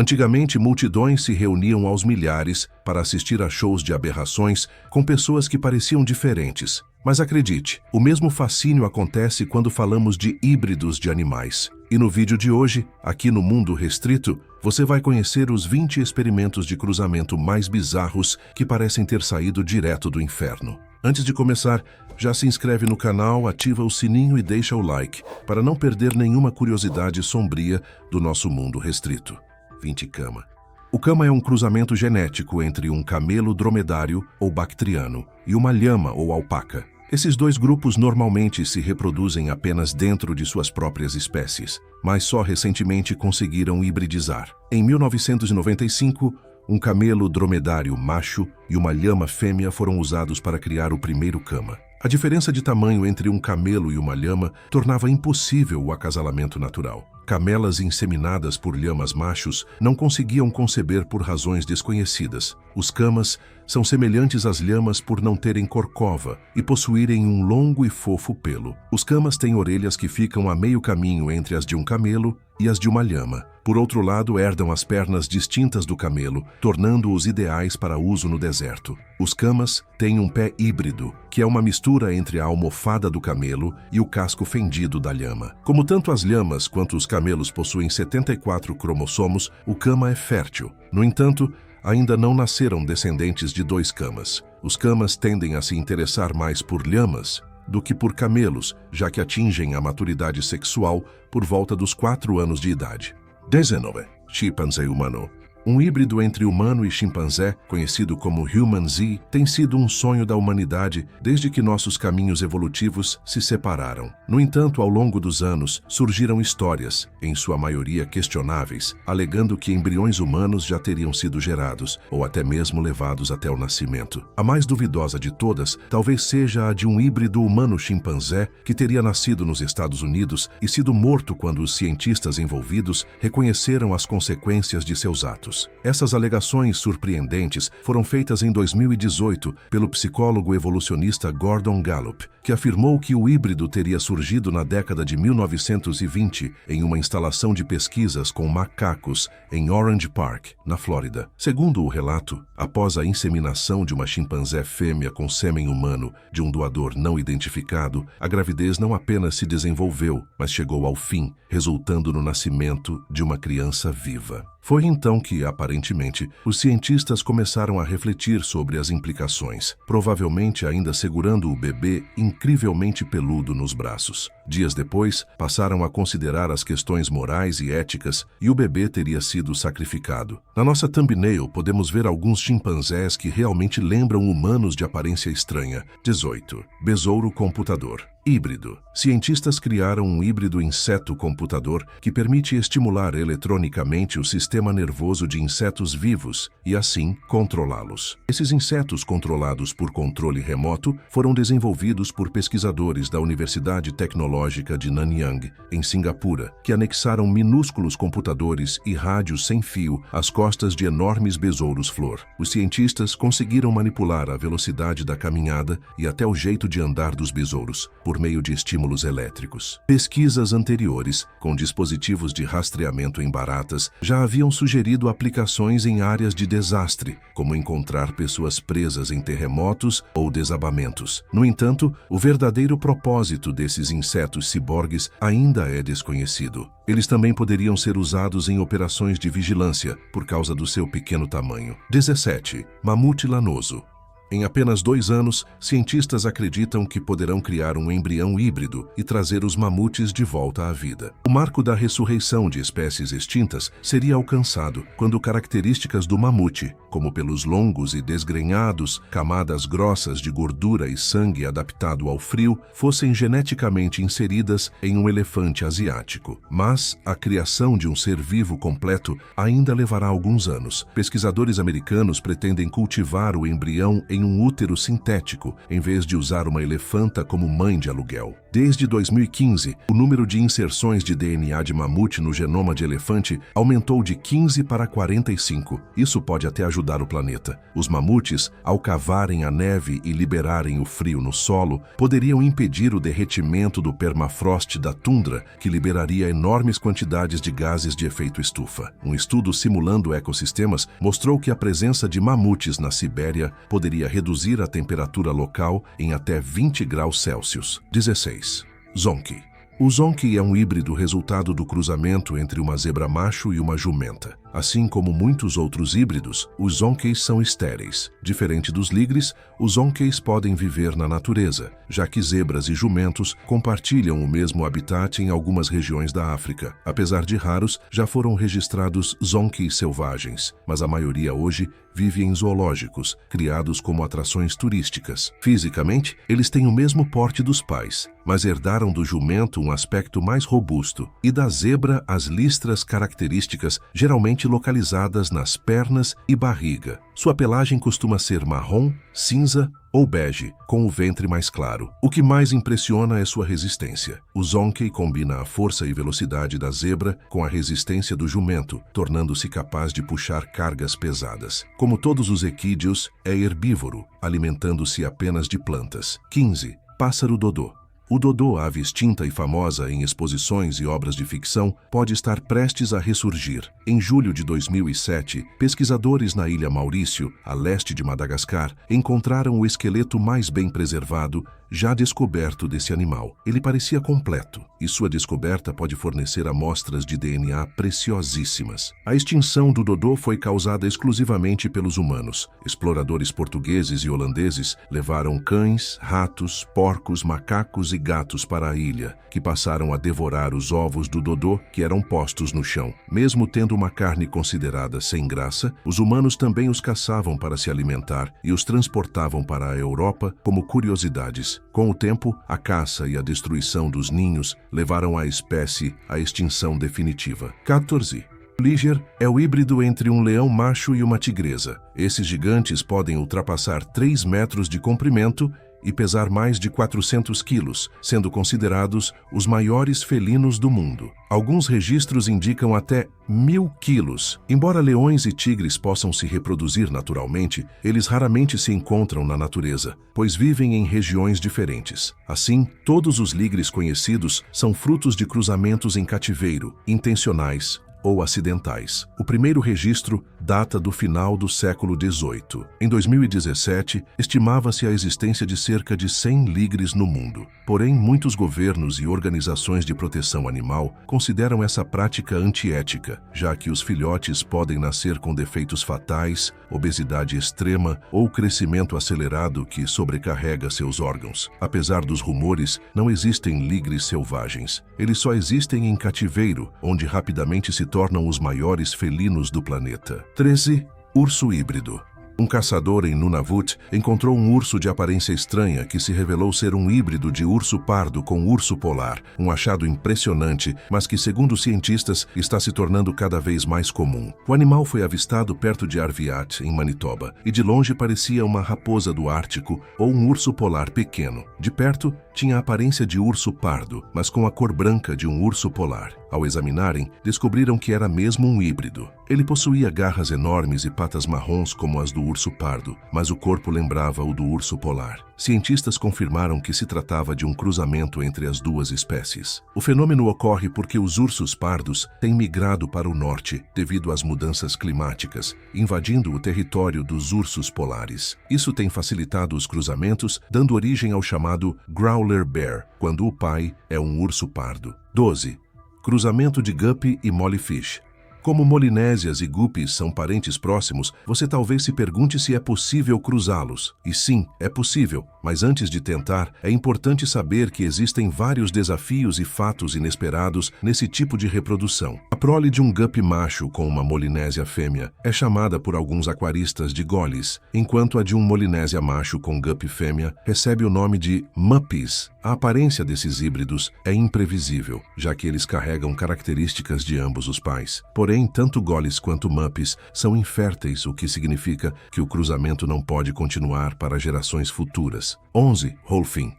Antigamente, multidões se reuniam aos milhares para assistir a shows de aberrações com pessoas que pareciam diferentes. Mas acredite, o mesmo fascínio acontece quando falamos de híbridos de animais. E no vídeo de hoje, aqui no Mundo Restrito, você vai conhecer os 20 experimentos de cruzamento mais bizarros que parecem ter saído direto do inferno. Antes de começar, já se inscreve no canal, ativa o sininho e deixa o like, para não perder nenhuma curiosidade sombria do nosso mundo restrito. 20 cama. O cama é um cruzamento genético entre um camelo dromedário ou bactriano e uma lhama ou alpaca. Esses dois grupos normalmente se reproduzem apenas dentro de suas próprias espécies, mas só recentemente conseguiram hibridizar. Em 1995, um camelo dromedário macho e uma lhama fêmea foram usados para criar o primeiro cama. A diferença de tamanho entre um camelo e uma lhama tornava impossível o acasalamento natural. Camelas inseminadas por lhamas machos não conseguiam conceber por razões desconhecidas. Os camas são semelhantes às lhamas por não terem corcova e possuírem um longo e fofo pelo. Os camas têm orelhas que ficam a meio caminho entre as de um camelo e as de uma lhama. Por outro lado, herdam as pernas distintas do camelo, tornando-os ideais para uso no deserto. Os camas têm um pé híbrido, que é uma mistura entre a almofada do camelo e o casco fendido da lhama. Como tanto as lhamas quanto os camelos possuem 74 cromossomos, o cama é fértil. No entanto, ainda não nasceram descendentes de dois camas. Os camas tendem a se interessar mais por lhamas do que por camelos, já que atingem a maturidade sexual por volta dos 4 anos de idade. 19. Chimpanzé humano. Um híbrido entre humano e chimpanzé, conhecido como Human Z, tem sido um sonho da humanidade desde que nossos caminhos evolutivos se separaram. No entanto, ao longo dos anos, surgiram histórias, em sua maioria questionáveis, alegando que embriões humanos já teriam sido gerados, ou até mesmo levados até o nascimento. A mais duvidosa de todas talvez seja a de um híbrido humano-chimpanzé que teria nascido nos Estados Unidos e sido morto quando os cientistas envolvidos reconheceram as consequências de seus atos. Essas alegações surpreendentes foram feitas em 2018 pelo psicólogo evolucionista Gordon Gallup, que afirmou que o híbrido teria surgido na década de 1920 em uma instalação de pesquisas com macacos em Orange Park, na Flórida. Segundo o relato, após a inseminação de uma chimpanzé fêmea com sêmen humano de um doador não identificado, a gravidez não apenas se desenvolveu, mas chegou ao fim, resultando no nascimento de uma criança viva. Foi então que, aparentemente, os cientistas começaram a refletir sobre as implicações, provavelmente ainda segurando o bebê incrivelmente peludo nos braços. Dias depois, passaram a considerar as questões morais e éticas e o bebê teria sido sacrificado. Na nossa thumbnail, podemos ver alguns chimpanzés que realmente lembram humanos de aparência estranha. 18. Besouro computador. Híbrido. Cientistas criaram um híbrido inseto-computador que permite estimular eletronicamente o sistema nervoso de insetos vivos e, assim, controlá-los. Esses insetos controlados por controle remoto foram desenvolvidos por pesquisadores da Universidade Tecnológica de Nanyang, em Singapura, que anexaram minúsculos computadores e rádios sem fio às costas de enormes besouros-flor. Os cientistas conseguiram manipular a velocidade da caminhada e até o jeito de andar dos besouros, por meio de estímulos elétricos. Pesquisas anteriores, com dispositivos de rastreamento em baratas, já haviam sugerido aplicações em áreas de desastre, como encontrar pessoas presas em terremotos ou desabamentos. No entanto, o verdadeiro propósito desses insetos ciborgues ainda é desconhecido. Eles também poderiam ser usados em operações de vigilância, por causa do seu pequeno tamanho. 17. Mamute lanoso. Em apenas 2 anos, cientistas acreditam que poderão criar um embrião híbrido e trazer os mamutes de volta à vida. O marco da ressurreição de espécies extintas seria alcançado quando características do mamute, como pelos longos e desgrenhados, camadas grossas de gordura e sangue adaptado ao frio, fossem geneticamente inseridas em um elefante asiático. Mas a criação de um ser vivo completo ainda levará alguns anos. Pesquisadores americanos pretendem cultivar o embrião em um útero sintético, em vez de usar uma elefanta como mãe de aluguel. Desde 2015, o número de inserções de DNA de mamute no genoma de elefante aumentou de 15 para 45. Isso pode até ajudar o planeta. Os mamutes, ao cavarem a neve e liberarem o frio no solo, poderiam impedir o derretimento do permafrost da tundra, que liberaria enormes quantidades de gases de efeito estufa. Um estudo simulando ecossistemas mostrou que a presença de mamutes na Sibéria poderia reduzir a temperatura local em até 20 graus Celsius. 16. Zonkey. O zonkey é um híbrido resultado do cruzamento entre uma zebra macho e uma jumenta. Assim como muitos outros híbridos, os zonkeys são estéreis. Diferente dos ligres, os zonkeys podem viver na natureza, já que zebras e jumentos compartilham o mesmo habitat em algumas regiões da África. Apesar de raros, já foram registrados zonkeys selvagens, mas a maioria hoje vive em zoológicos, criados como atrações turísticas. Fisicamente, eles têm o mesmo porte dos pais, mas herdaram do jumento um aspecto mais robusto e da zebra as listras características geralmente localizadas nas pernas e barriga. Sua pelagem costuma ser marrom, cinza ou bege, com o ventre mais claro. O que mais impressiona é sua resistência. O zonkey combina a força e velocidade da zebra com a resistência do jumento, tornando-se capaz de puxar cargas pesadas. Como todos os equídeos, é herbívoro, alimentando-se apenas de plantas. 15. Pássaro dodô. O dodô, ave extinta e famosa em exposições e obras de ficção, pode estar prestes a ressurgir. Em julho de 2007, pesquisadores na ilha Maurício, a leste de Madagascar, encontraram o esqueleto mais bem preservado já descoberto desse animal. Ele parecia completo, e sua descoberta pode fornecer amostras de DNA preciosíssimas. A extinção do dodô foi causada exclusivamente pelos humanos. Exploradores portugueses e holandeses levaram cães, ratos, porcos, macacos e gatos para a ilha, que passaram a devorar os ovos do dodô que eram postos no chão. Mesmo tendo uma carne considerada sem graça, os humanos também os caçavam para se alimentar e os transportavam para a Europa como curiosidades. Com o tempo, a caça e a destruição dos ninhos levaram a espécie à extinção definitiva. 14. Liger é o híbrido entre um leão macho e uma tigresa. Esses gigantes podem ultrapassar 3 metros de comprimento e pesar mais de 400 quilos, sendo considerados os maiores felinos do mundo. Alguns registros indicam até 1000 quilos. Embora leões e tigres possam se reproduzir naturalmente, eles raramente se encontram na natureza, pois vivem em regiões diferentes. Assim, todos os ligres conhecidos são frutos de cruzamentos em cativeiro, intencionais ou acidentais. O primeiro registro data do final do século XVIII. Em 2017, estimava-se a existência de cerca de 100 ligres no mundo. Porém, muitos governos e organizações de proteção animal consideram essa prática antiética, já que os filhotes podem nascer com defeitos fatais, obesidade extrema ou crescimento acelerado que sobrecarrega seus órgãos. Apesar dos rumores, não existem ligres selvagens. Eles só existem em cativeiro, onde rapidamente se tornam os maiores felinos do planeta. 13. Urso híbrido. Um caçador em Nunavut encontrou um urso de aparência estranha que se revelou ser um híbrido de urso pardo com urso polar, um achado impressionante, mas que, segundo os cientistas, está se tornando cada vez mais comum. O animal foi avistado perto de Arviat, em Manitoba, e de longe parecia uma raposa do Ártico ou um urso polar pequeno. De perto, tinha a aparência de urso pardo, mas com a cor branca de um urso polar. Ao examinarem, descobriram que era mesmo um híbrido. Ele possuía garras enormes e patas marrons como as do urso pardo, mas o corpo lembrava o do urso polar. Cientistas confirmaram que se tratava de um cruzamento entre as duas espécies. O fenômeno ocorre porque os ursos pardos têm migrado para o norte devido às mudanças climáticas, invadindo o território dos ursos polares. Isso tem facilitado os cruzamentos, dando origem ao chamado growler bear, quando o pai é um urso pardo. 12. Cruzamento de guppy e mollyfish. Como molinésias e guppies são parentes próximos, você talvez se pergunte se é possível cruzá-los. E sim, é possível, mas antes de tentar, é importante saber que existem vários desafios e fatos inesperados nesse tipo de reprodução. A prole de um guppy macho com uma molinésia fêmea é chamada por alguns aquaristas de gollies, enquanto a de um molinésia macho com guppy fêmea recebe o nome de muppies. A aparência desses híbridos é imprevisível, já que eles carregam características de ambos os pais. Porém, tanto gollies quanto muppies são inférteis, o que significa que o cruzamento não pode continuar para gerações futuras. 11. Rolfim.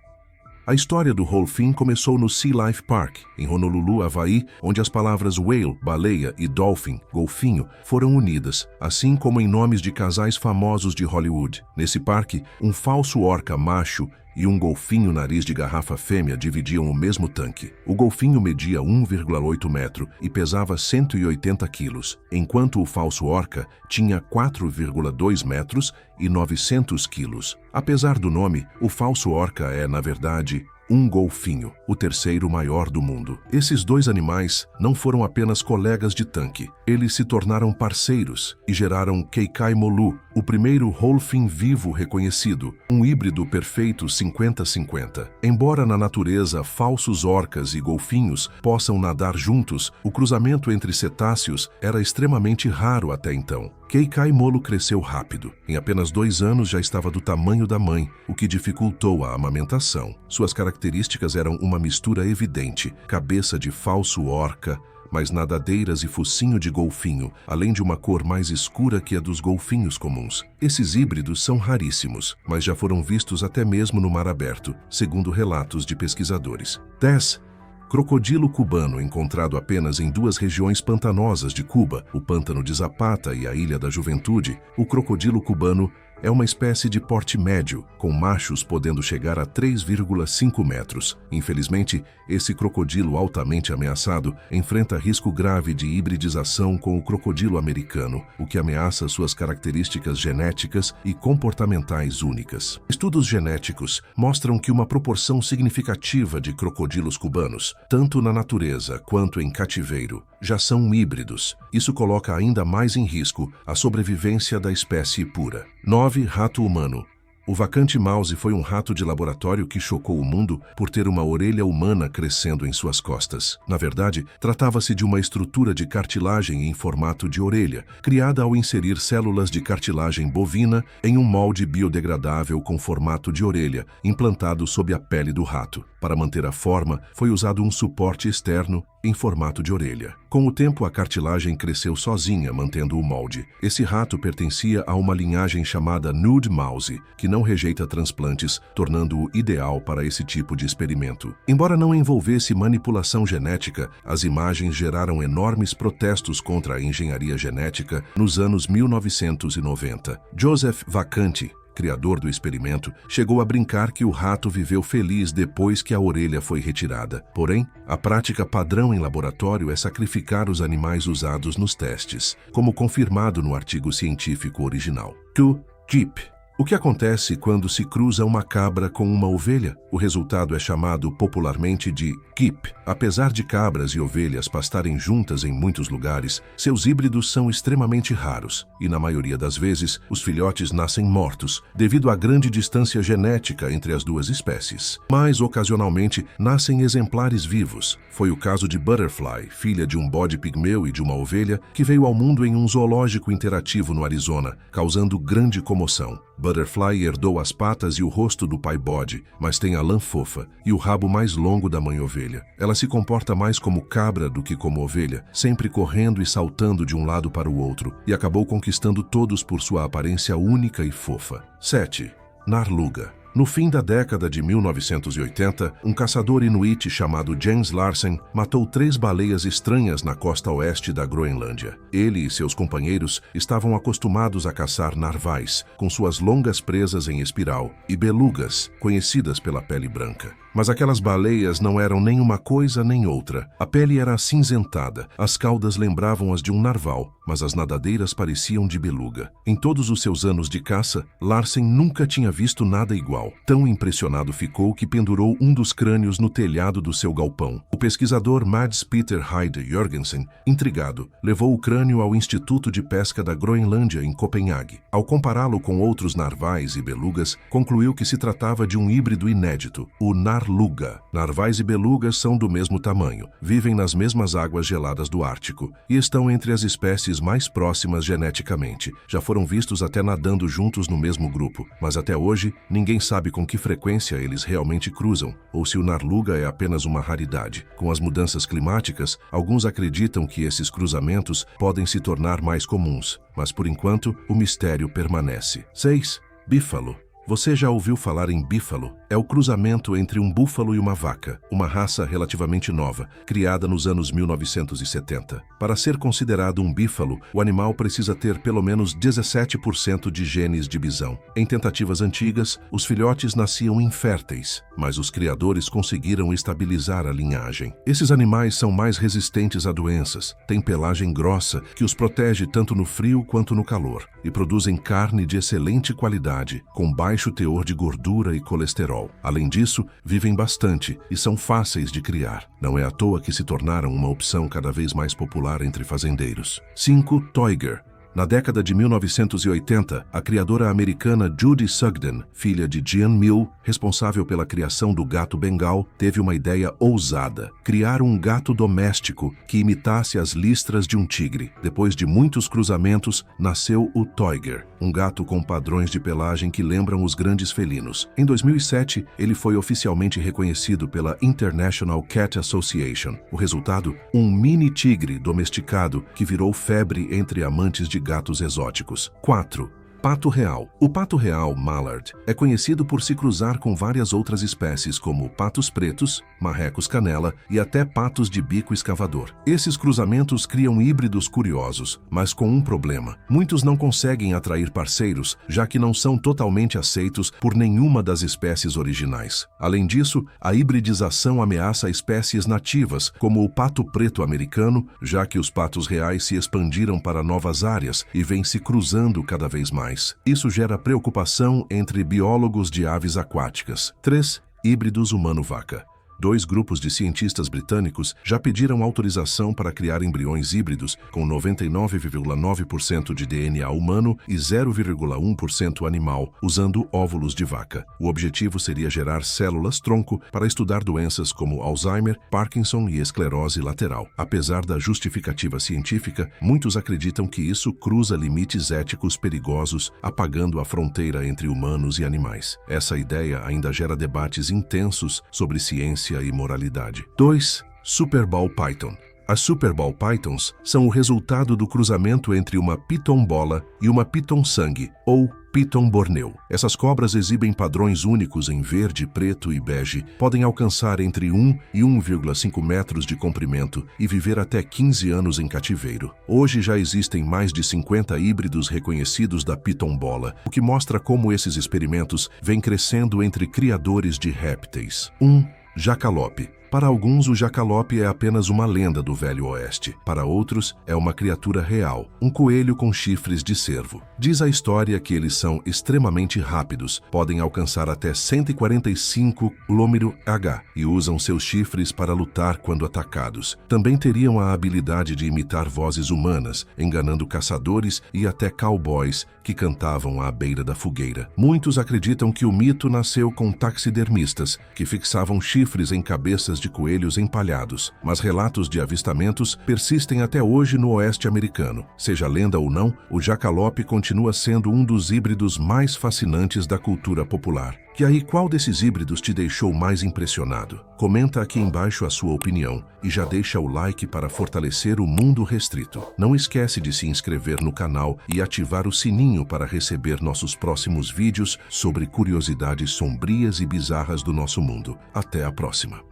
A história do Whole Thing começou no Sea Life Park, em Honolulu, Havaí, onde as palavras whale, baleia, e dolphin, golfinho, foram unidas, assim como em nomes de casais famosos de Hollywood. Nesse parque, um falso orca macho e um golfinho nariz de garrafa fêmea dividiam o mesmo tanque. O golfinho media 1,8 metro e pesava 180 quilos, enquanto o falso orca tinha 4,2 metros e 900 quilos. Apesar do nome, o falso orca é, na verdade, um golfinho, o terceiro maior do mundo. Esses dois animais não foram apenas colegas de tanque. Eles se tornaram parceiros e geraram Keikaimolu, o primeiro Whole Thing vivo reconhecido, um híbrido perfeito 50-50. Embora na natureza falsos orcas e golfinhos possam nadar juntos, o cruzamento entre cetáceos era extremamente raro até então. Keikaimolu cresceu rápido. Em apenas 2 anos já estava do tamanho da mãe, o que dificultou a amamentação. Suas características eram uma mistura evidente: cabeça de falso orca, mas nadadeiras e focinho de golfinho, além de uma cor mais escura que a dos golfinhos comuns. Esses híbridos são raríssimos, mas já foram vistos até mesmo no mar aberto, segundo relatos de pesquisadores. 10. Crocodilo cubano, encontrado apenas em 2 regiões pantanosas de Cuba, o Pântano de Zapata e a Ilha da Juventude. O crocodilo cubano é uma espécie de porte médio, com machos podendo chegar a 3,5 metros. Infelizmente, esse crocodilo altamente ameaçado enfrenta risco grave de hibridização com o crocodilo americano, o que ameaça suas características genéticas e comportamentais únicas. Estudos genéticos mostram que uma proporção significativa de crocodilos cubanos, tanto na natureza quanto em cativeiro, já são híbridos. Isso coloca ainda mais em risco a sobrevivência da espécie pura. 9. Rato humano. O Vacante Mouse foi um rato de laboratório que chocou o mundo por ter uma orelha humana crescendo em suas costas. Na verdade, tratava-se de uma estrutura de cartilagem em formato de orelha, criada ao inserir células de cartilagem bovina em um molde biodegradável com formato de orelha, implantado sob a pele do rato. Para manter a forma, foi usado um suporte externo em formato de orelha. Com o tempo, a cartilagem cresceu sozinha, mantendo o molde. Esse rato pertencia a uma linhagem chamada Nude Mouse, que não rejeita transplantes, tornando-o ideal para esse tipo de experimento. Embora não envolvesse manipulação genética, as imagens geraram enormes protestos contra a engenharia genética nos anos 1990. Joseph Vacante, criador do experimento, chegou a brincar que o rato viveu feliz depois que a orelha foi retirada. Porém, a prática padrão em laboratório é sacrificar os animais usados nos testes, como confirmado no artigo científico original. 2. Jeep. O que acontece quando se cruza uma cabra com uma ovelha? O resultado é chamado popularmente de GIP. Apesar de cabras e ovelhas pastarem juntas em muitos lugares, seus híbridos são extremamente raros e, na maioria das vezes, os filhotes nascem mortos, devido à grande distância genética entre as duas espécies. Mas, ocasionalmente, nascem exemplares vivos. Foi o caso de Butterfly, filha de um bode pigmeu e de uma ovelha, que veio ao mundo em um zoológico interativo no Arizona, causando grande comoção. Butterfly herdou as patas e o rosto do pai bode, mas tem a lã fofa e o rabo mais longo da mãe ovelha. Ela se comporta mais como cabra do que como ovelha, sempre correndo e saltando de um lado para o outro, e acabou conquistando todos por sua aparência única e fofa. 7. Narluga. No fim da década de 1980, um caçador inuit chamado Jens Larsen matou 3 baleias estranhas na costa oeste da Groenlândia. Ele e seus companheiros estavam acostumados a caçar narvais, com suas longas presas em espiral, e belugas, conhecidas pela pele branca. Mas aquelas baleias não eram nem uma coisa nem outra. A pele era acinzentada, as caudas lembravam as de um narval, mas as nadadeiras pareciam de beluga. Em todos os seus anos de caça, Larsen nunca tinha visto nada igual. Tão impressionado ficou que pendurou um dos crânios no telhado do seu galpão. O pesquisador Mads Peter Heide Jorgensen, intrigado, levou o crânio ao Instituto de Pesca da Groenlândia, em Copenhague. Ao compará-lo com outros narvais e belugas, concluiu que se tratava de um híbrido inédito, o Narluga. Narvais e belugas são do mesmo tamanho, vivem nas mesmas águas geladas do Ártico e estão entre as espécies mais próximas geneticamente. Já foram vistos até nadando juntos no mesmo grupo, mas até hoje ninguém sabe com que frequência eles realmente cruzam, ou se o Narluga é apenas uma raridade. Com as mudanças climáticas, alguns acreditam que esses cruzamentos podem se tornar mais comuns, mas por enquanto o mistério permanece. 6. Bífalo. Você já ouviu falar em bífalo? é o cruzamento entre um búfalo e uma vaca, uma raça relativamente nova, criada nos anos 1970. Para ser considerado um bífalo, o animal precisa ter pelo menos 17% de genes de bisão. Em tentativas antigas, os filhotes nasciam inférteis, mas os criadores conseguiram estabilizar a linhagem. Esses animais são mais resistentes a doenças, têm pelagem grossa que os protege tanto no frio quanto no calor, e produzem carne de excelente qualidade, com baixo teor de gordura e colesterol. Além disso, vivem bastante e são fáceis de criar. Não é à toa que se tornaram uma opção cada vez mais popular entre fazendeiros. 5. Toiger. Na década de 1980, a criadora americana Judy Sugden, filha de Jean Mill, responsável pela criação do gato bengal, teve uma ideia ousada: criar um gato doméstico que imitasse as listras de um tigre. Depois de muitos cruzamentos, nasceu o Toiger, um gato com padrões de pelagem que lembram os grandes felinos. Em 2007, ele foi oficialmente reconhecido pela International Cat Association. O resultado? Um mini tigre domesticado que virou febre entre amantes de gatos exóticos. 4. Pato real. O pato real, mallard, é conhecido por se cruzar com várias outras espécies como patos pretos, marrecos canela e até patos de bico escavador. Esses cruzamentos criam híbridos curiosos, mas com um problema: muitos não conseguem atrair parceiros, já que não são totalmente aceitos por nenhuma das espécies originais. Além disso, a hibridização ameaça espécies nativas, como o pato preto americano, já que os patos reais se expandiram para novas áreas e vêm se cruzando cada vez mais. Isso gera preocupação entre biólogos de aves aquáticas. 3. Híbridos humano-vaca. 2 grupos de cientistas britânicos já pediram autorização para criar embriões híbridos com 99,9% de DNA humano e 0,1% animal, usando óvulos de vaca. O objetivo seria gerar células-tronco para estudar doenças como Alzheimer, Parkinson e esclerose lateral. Apesar da justificativa científica, muitos acreditam que isso cruza limites éticos perigosos, apagando a fronteira entre humanos e animais. Essa ideia ainda gera debates intensos sobre ciência e moralidade. 2. Super Ball Python. As Super Ball Pythons são o resultado do cruzamento entre uma piton-bola e uma piton-sangue, ou piton borneu. Essas cobras exibem padrões únicos em verde, preto e bege, podem alcançar entre 1 e 1,5 metros de comprimento e viver até 15 anos em cativeiro. Hoje já existem mais de 50 híbridos reconhecidos da piton-bola, o que mostra como esses experimentos vêm crescendo entre criadores de répteis. 1. Jacalope. Para alguns, o jacalope é apenas uma lenda do Velho Oeste. Para outros, é uma criatura real, um coelho com chifres de cervo. Diz a história que eles são extremamente rápidos, podem alcançar até 145 km/h e usam seus chifres para lutar quando atacados. Também teriam a habilidade de imitar vozes humanas, enganando caçadores e até cowboys que cantavam à beira da fogueira. Muitos acreditam que o mito nasceu com taxidermistas, que fixavam chifres em cabeças de coelhos empalhados, mas relatos de avistamentos persistem até hoje no oeste americano. Seja lenda ou não, o jacalope continua sendo um dos híbridos mais fascinantes da cultura popular. E aí, qual desses híbridos te deixou mais impressionado? Comenta aqui embaixo a sua opinião e já deixa o like para fortalecer o mundo restrito. Não esquece de se inscrever no canal e ativar o sininho para receber nossos próximos vídeos sobre curiosidades sombrias e bizarras do nosso mundo. Até a próxima!